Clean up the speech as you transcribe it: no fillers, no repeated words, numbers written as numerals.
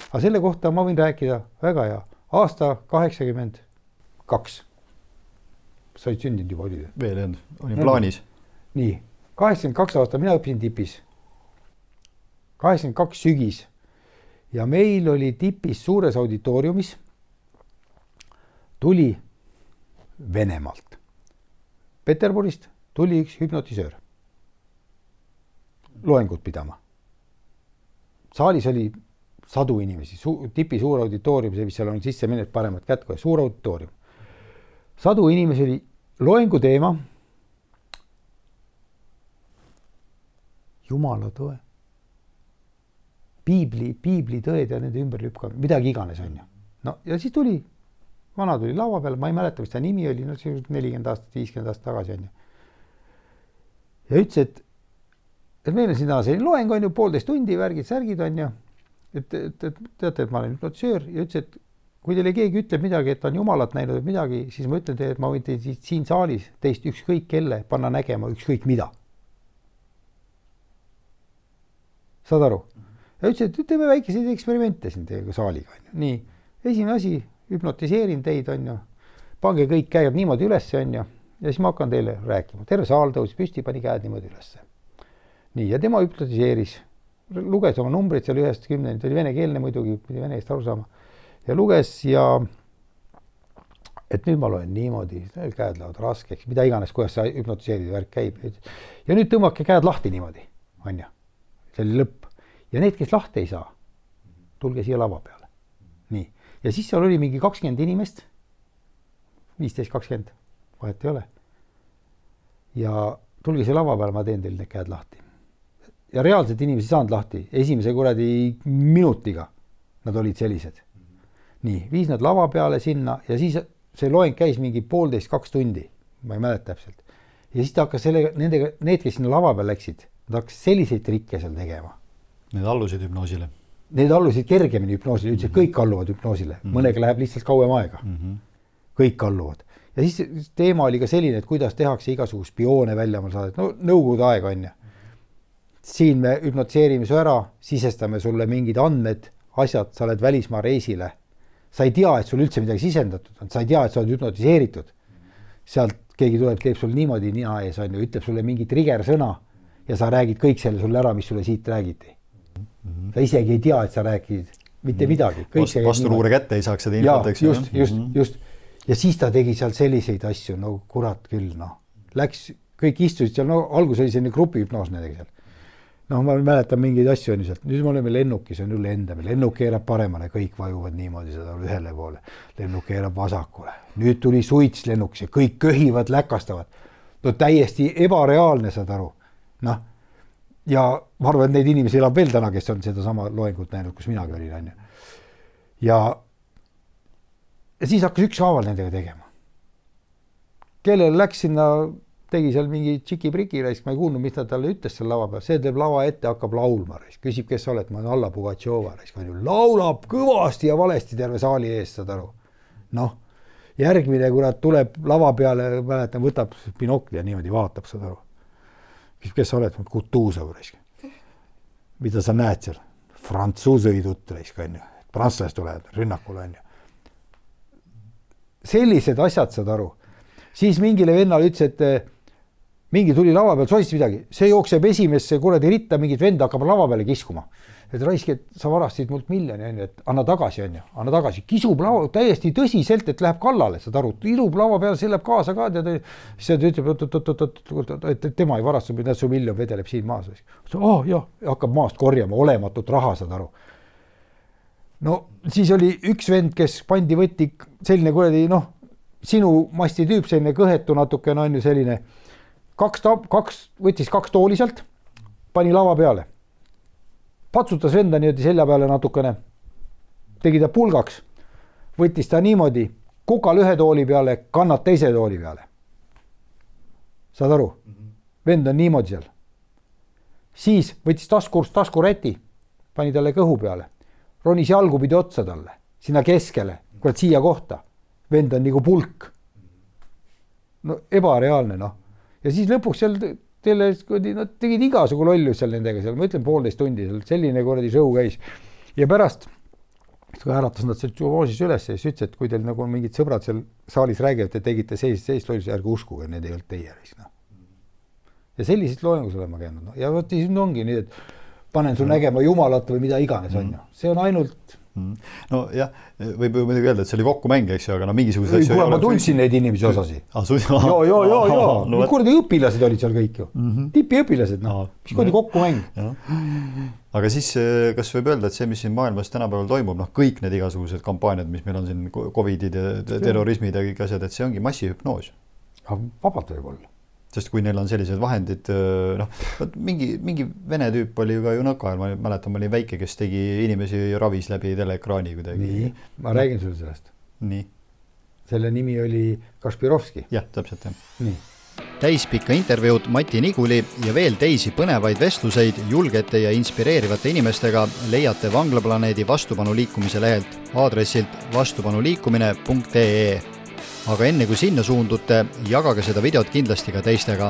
Aga selle kohta ma võin rääkida väga hea. Aasta 82. Sa olid sündinud juba, olid? Veel ei olnud, olin plaanis. Nii, 82 aasta mina õppisin tipis. 82 sügis. Ja meil oli tipis suures auditooriumis, tuli Venemaalt. Peterburist tuli üks hüpnotisöör. Loengut pidama. Saalis oli sadu inimesi, tipi suur auditoorium, see, mis seal on sisse menet paremat kätku ja suur auditoorium. Sadu inimesi oli loengu teema Jumala tõe. Piibli tõed ja nende ümber lüpkamine, midagi iganes on ju. No ja siis tuli, vana tuli laua peale, ma ei mäleta, mis ta nimi oli, no 40 aastat, 50 aastat tagasi on ju. Ja ütles, et meil on siin täna selline loeng on ju, 1,5 tundi, värgid, särgid on ju. Et teate, et ma olen hüpnotisöör ja ütles, et kui teile keegi ütleb midagi, et on Jumalat näinud või midagi, siis ma ütlen teile, et ma võin teid siin saalis teist ükskõik kelle panna nägema ükskõik mida. Saad aru? Ja ütles, et teeme väikeseid eksperimente siin teiega saaliga. On ju. Nii, esimene asi, hüpnotiseerin teid, on ju. Pange kõik käed niimoodi ülesse, on ju. Ja siis ma hakkan teile rääkima. Terve saal tõusis püsti, pani käed niimoodi ülesse. Nii, ja tema hüpnotiseeris. Luges oma numbrid seal 1-10, ta oli venekeelne muidugi, pidi vene eest aru saama. Ja luges ja et nüüd ma loen niimoodi, käed lähevad raskeks, mida iganes, kuidas sa hüpnotiseerid, värk käib. Ja nüüd tõmmake käed lahti niimoodi, on ju. See oli lõpp. Ja need, kes lahti ei saa, tulge siia lava peale. Nii. Ja siis seal oli mingi 20 inimest, 15-20, vahet ei ole. Ja tulge siia lava peale, ma teen teil need käed lahti. Ja reaalselt inimesi saanud lahti, esimese kuradi minutiga nad olid sellised. Nii, viis nad lava peale sinna ja siis see loeng käis mingi 1,5-2 tundi, ma ei mäleta täpselt. Ja siis ta hakkas nendega, need, kes sinna lava peale läksid, nad hakkas selliseid trikke seal tegema. Need allusid hüpnoosile? Need allusid kergemini hüpnoosile, ütlesid, kõik alluvad hüpnoosile. Mõnega läheb lihtsalt kauem aega. Kõik alluvad. Ja siis teema oli ka selline, et kuidas tehakse igasugu spioone välja ma saadet. No nõukogude aega on ju. Siin me hüpnotiseerime su ära, sisestame sulle mingid andmed, asjad, sa oled välismaa reisile. Sa ei tea, et sul üldse midagi sisendatud on. Sa ei tea, et sa oled hüpnotiseeritud. Sealt keegi tuleb, teeb sul niimoodi nina ees on ju, ütleb sulle mingi trigger sõna ja sa räägid kõik selle sulle ära, mis sulle siit räägiti. Sa isegi ei tea, et sa räägid mitte midagi. Vastuluure kätte ei saaks seda infot, eks? Just. Ja siis ta tegi seal selliseid asju, no kurat küll, noh. Läks, kõik istusid seal, no algus oli selline grupihüpnoos nendega seal. No ma mäletan mingeid asju on ju sealt. Nüüd me oleme lennukis, on ju lendame. Lennuk keerab paremale, kõik vajuvad niimoodi seda ühele poole. Lennuk keerab vasakule. Nüüd tuli suits lennukis ja kõik köhivad, läkastavad. No täiesti ebareaalne, saad aru. Noh. Ja ma arvan, et neid inimesi elab veel täna, kes on seda sama loengut näinud, kus minagi olin. On ju. Ja siis hakkas üks haaval nendega tegema. Kellel läks sinna, tegi seal mingi tšiki-priki reis, ma ei kuulnud, mis ta talle ütles seal lava peal. See teeb lava ette, hakkab laulma reis. Küsib, kes sa oled, ma olen Alla Pugatšova reis. Laulab kõvasti ja valesti terve saali ees, saad aru. Noh, järgmine, kurat, tuleb lava peale, mäletan, võtab binokli ja niimoodi vaatab, saad aru. Kes sa oled? Kutuusov reis. Mida sa näed seal? Frantsuusõidut reis, on ju. Prantslased tulevad rünnakule, on ju. Sellised asjad, saad aru. Siis mingile vennale ütles, et mingi tuli lava peal, soisis midagi. See jookseb esimesse kuradi ritta, mingid vend hakkab lava peale kiskuma. Et raiski, et sa varastasid mult miljoni, on ju, et anna tagasi, on ju. Anna tagasi. Kisub lava täiesti tõsiselt, et läheb kallale, saad aru. Ilub lava peal, see läheb kaasa ka. Siis ta ütleb, et tema ei varastu, et su miljon vedeleb siin maas. Jah, hakkab maast korjama olematut raha, saad aru. No siis oli üks vend, kes pandi võtti selline kuradi, noh, sinu masti tüüp, selline kõhetu natukene on ju selline. Võttis 2 tooli sealt, pani lava peale. Patsutas venda niimoodi selja peale natukene, tegi ta pulgaks, võttis ta niimoodi, kukal ühe tooli peale, kannad teise tooli peale. Saad aru? Vend on niimoodi seal. Siis võttis taskuräti, pani talle kõhu peale, ronis jalgu pidi otsa talle, sinna keskele, kurat siia kohta. Vend on nagu pulk. No ebareaalne, noh. Ja siis lõpuks seal nad tegid igasugu lollu seal nendega seal, ma ütlen 1,5 tundi, selline kuradi show käis. Ja pärast kui äratas nad seal Džuvoosis üles ja siis ütles, et kui teil nagu mingid sõbrad seal saalis räägivad, et tegite sellist lollusi, ärge uskuge, need ei olnud teie. Ja selliseid loengus olema käinud. No. Ja võt siis ongi nii, et panen sul nägema Jumalat või mida iganes on ju. See on ainult... No jah, võib ju muidugi öelda, et see oli kokkumäng, eks ju, aga no mingisugused asju... Kuule, ma tundsin neid inimesi osasi. Joo. Kurdi õpilased olid seal kõik ju. Tipi õpilased, no. Mis kurdi kokkumäng? Aga siis, kas võib öelda, et see, mis siin maailmas tänapäeval toimub, noh, kõik need igasugused kampaaniad, mis meil on siin Covidid ja terrorismid ja kõik asjad, et see ongi massihüpnoos. Vabalt võib olla. Sest kui neil on sellised vahendid, noh, mingi vene tüüp oli ka ju nõkajal, ma mäletan, ma olin väike, kes tegi inimesi ravis läbi teleekraani kuidagi. Nii, ma räägin sulle sellest. Nii. Selle nimi oli Kašpirovski. Jah, täpselt, jah. Nii. Täispikka intervjuud Mati Niguli ja veel teisi põnevaid vestluseid julgete ja inspireerivate inimestega leiate Vanglaplaneedi vastupanuliikumise lehelt aadressilt vastupanuliikumine.ee. Aga enne kui sinna suundute, jagage seda videot kindlasti ka teistega.